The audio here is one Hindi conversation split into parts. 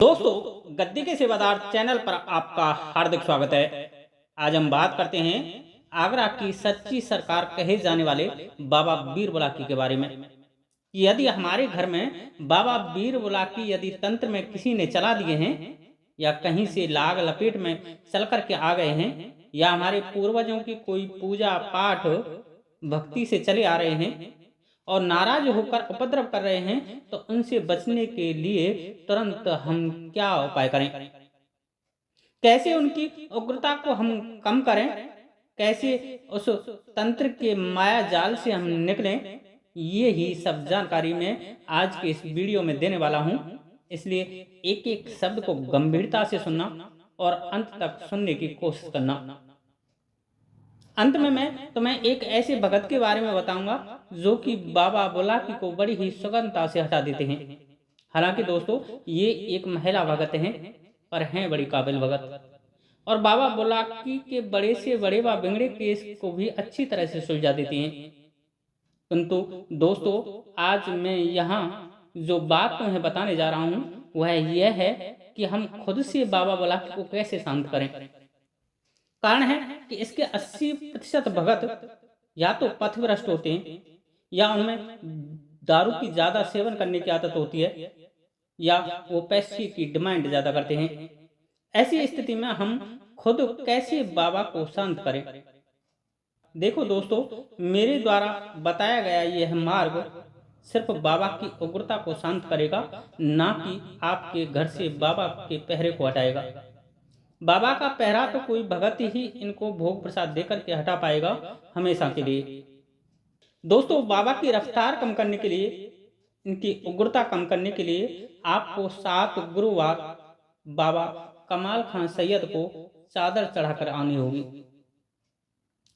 दोस्तों, गद्दी के सेवादार चैनल पर आपका हार्दिक स्वागत है। आज हम बात करते हैं आगरा की सच्ची सरकार कहे जाने वाले बाबा बीर बुलाकी के बारे में। कि यदि हमारे घर में बाबा बीर बुलाकी यदि तंत्र में किसी ने चला दिए हैं, या कहीं से लाग लपेट में चल कर के आ गए हैं, या हमारे पूर्वजों की कोई पूजा पाठ भक्ति से चले आ रहे हैं और नाराज होकर उपद्रव कर रहे हैं, तो उनसे बचने के लिए तुरंत हम क्या उपाय करें? कैसे उनकी उग्रता को हम कम करें? कैसे उस तंत्र के माया जाल से हम निकलें? ये ही सब जानकारी मैं आज के इस वीडियो में देने वाला हूं। इसलिए एक एक शब्द को गंभीरता से सुनना और अंत तक सुनने की कोशिश करना। अंत में मैं तुम्हें एक ऐसे भगत के बारे में बताऊंगा जो कि बाबा बुलाकी को बड़ी ही सुगमता से हटा देते हैं। हालांकि दोस्तों, ये एक महिला भगत हैं, पर हैं बड़ी काबिल भगत, और बाबा बुलाकी के बड़े से बड़े व बिगड़े केस को भी अच्छी तरह से सुलझा देती हैं। किंतु दोस्तों, आज मैं यहाँ जो बात तुम्हें बताने जा रहा हूँ वह यह है कि हम खुद से बाबा बुलाकी को कैसे शांत करें। कारण है कि इसके 80% भगत या तो पथभ्रष्ट होते हैं, या उनमें दारू की ज्यादा सेवन करने की आदत होती है, या वो पैसे की डिमांड ज्यादा करते हैं। ऐसी स्थिति में हम खुद कैसे बाबा को शांत करें? देखो दोस्तों, मेरे द्वारा बताया गया यह मार्ग सिर्फ बाबा की उग्रता को शांत करेगा, ना कि आपके घर से बाबा के पहरे को हटाएगा। बाबा का पहरा तो कोई भगत ही इनको भोग प्रसाद देकर के हटा पाएगा हमेशा के लिए। दोस्तों, बाबा की रफ्तार कम करने के लिए, इनकी उग्रता कम करने के लिए आपको 7 गुरुवार बाबा कमाल खान सैयद को चादर चढ़ाकर आनी होगी।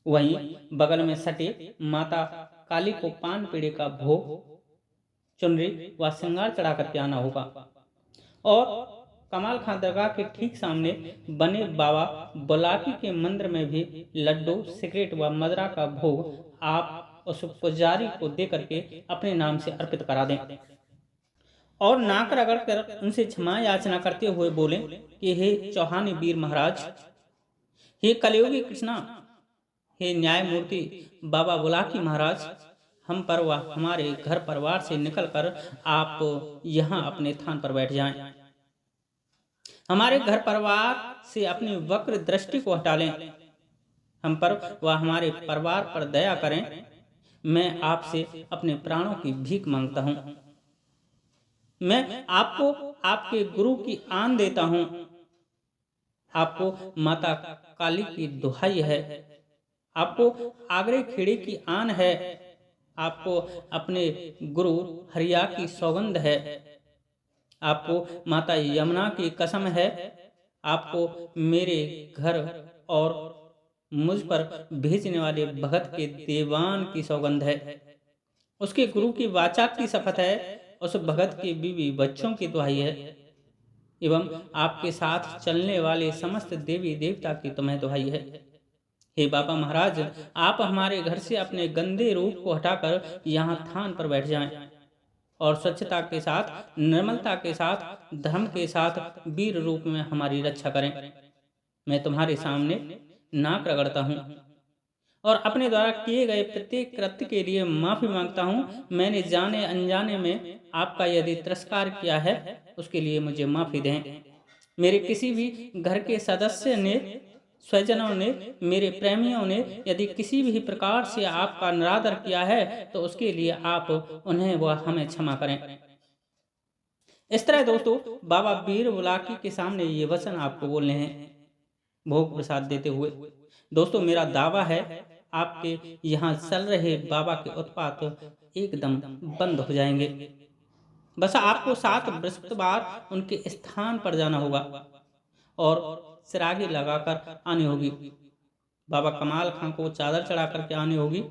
वहीं बगल में सटे माता काली को पान पेड़े का भोग, चुनरी व श्रृंगार चढ़ा करके आना होगा। और कमाल खान दरगाह के ठीक सामने बने बाबा बुलाकी के मंदिर में भी लड्डू, सिगरेट व मदरा का भोग आप उस पुजारी को दे करके अपने नाम से अर्पित करा दें, और नाक रगड़ कर उनसे क्षमा याचना करते हुए बोलें कि हे चौहानी वीर महाराज, हे कलयुगी कृष्णा, हे न्यायमूर्ति बाबा बुलाकी महाराज, हम पर व हमारे घर परिवार से निकलकर आप यहाँ अपने स्थान पर बैठ जाएं। हमारे घर परिवार से अपनी वक्र दृष्टि को हटा लें। हम पर व हमारे परिवार पर दया करें। मैं आपसे अपने प्राणों की भीख मांगता हूँ। मैं आपको आपके गुरु की आन देता हूँ। आपको माता काली की दुहाई है, आपको आगरे खेड़े की आन है, आपको अपने गुरु हरिया की सौगंध है, आपको माता यमुना की कसम है, आपको मेरे घर और मुझ पर भेजने वाले भगत के देवान की सौगंध है, उसके गुरु की वाचा की शपथ है, उस भगत के बीवी बच्चों की दुहाई है, एवं आपके साथ चलने वाले समस्त देवी देवता की तुम्हें दुहाई है। हे बाबा महाराज, आप हमारे घर से अपने गंदे रूप को हटाकर यहाँ थान पर बैठ जाएं, और स्वच्छता के साथ, निर्मलता के साथ, धर्म के साथ वीर रूप में हमारी रक्षा करें। मैं तुम्हारे सामने नाक रगड़ता हूँ और अपने द्वारा किए गए प्रत्येक कृत्य के लिए माफी मांगता हूँ। मैंने जाने अनजाने में आपका यदि तिरस्कार किया है, उसके लिए मुझे माफी दें। मेरे किसी भी घर के सदस्य ने, स्वजनों ने, मेरे प्रेमियों ने यदि किसी भी प्रकार से आपका निरादर किया है, तो उसके लिए आप उन्हें व हमें क्षमा करें। इस तरह दोस्तों, बाबा बीर बुलाकी के सामने ये वचन आपको बोलने हैं भोग प्रसाद देते हुए। दोस्तों, मेरा दावा है आपके यहाँ चल रहे बाबा के उत्पात एकदम बंद हो जाएंगे। बस आपको 7 बृहस्पतिवार उनके स्थान पर जाना होगा और चिरागी लगाकर आनी होगी। बाबा कमाल खान को चादर चढ़ा करके आनी होगी।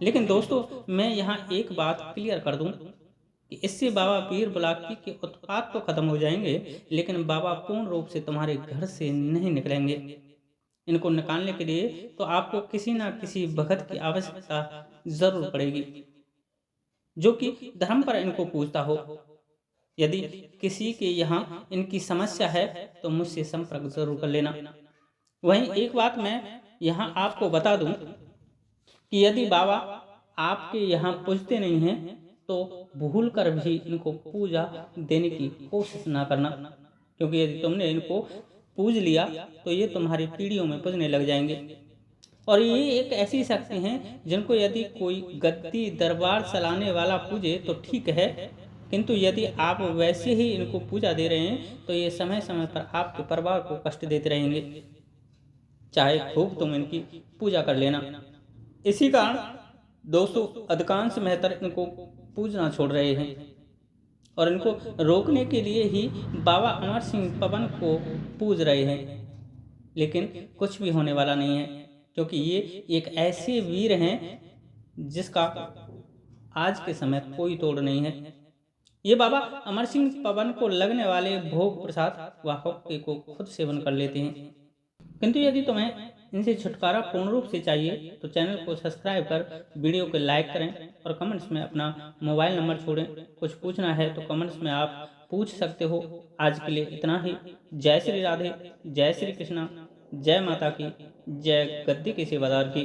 लेकिन दोस्तों, मैं यहाँ एक बात क्लियर कर दूं कि इससे बाबा बीर बुलाकी के उत्पात तो खत्म हो जाएंगे, लेकिन बाबा पूर्ण रूप से तुम्हारे घर से नहीं निकलेंगे। इनको निकालने के लिए तो आपको किसी ना किसी भगत की आवश्यकता जरूर पड़ेगी, जो कि धर्म पर इनको पूजता हो। यदि किसी के यहाँ इनकी समस्या है तो मुझसे संपर्क जरूर कर लेना। वहीं एक बात मैं यहाँ आपको बता दूं कि यदि बाबा आपके यहाँ पूजते नहीं हैं तो भूल कर भी इनको पूजा देने की कोशिश ना करना, क्योंकि यदि तुमने इनको पूज लिया तो ये तुम्हारी पीढ़ियों में पूजने लग जाएंगे। और ये एक ऐसी शक्ति हैं जिनको यदि कोई गद्दी दरबार चलाने वाला पूजे तो ठीक है, किंतु यदि आप वैसे ही इनको पूजा दे रहे हैं तो ये समय समय पर आपके परिवार को कष्ट देते रहेंगे, चाहे खूब तुम इनकी पूजा कर लेना। इसी कारण दोस्तों अधिकांश मेहतर इनको पूजना छोड़ रहे हैं और इनको रोकने के लिए ही बाबा अमर सिंह पवन को पूज रहे हैं, लेकिन कुछ भी होने वाला नहीं है, क्योंकि ये एक ऐसे वीर हैं जिसका आज के समय कोई तोड़ नहीं है। ये बाबा अमर सिंह पवन को लगने वाले भोग प्रसाद व हुक्के को खुद सेवन कर लेते हैं। किंतु यदि तुम्हें इनसे छुटकारा पूर्ण रूप से चाहिए तो चैनल को सब्सक्राइब कर वीडियो को लाइक करें और कमेंट्स में अपना मोबाइल नंबर छोड़ें। कुछ पूछना है तो कमेंट्स में आप पूछ सकते हो। आज के लिए इतना ही। जय श्री राधे, जय श्री कृष्णा, जय माता की, जय गद्दी के सेवादार की।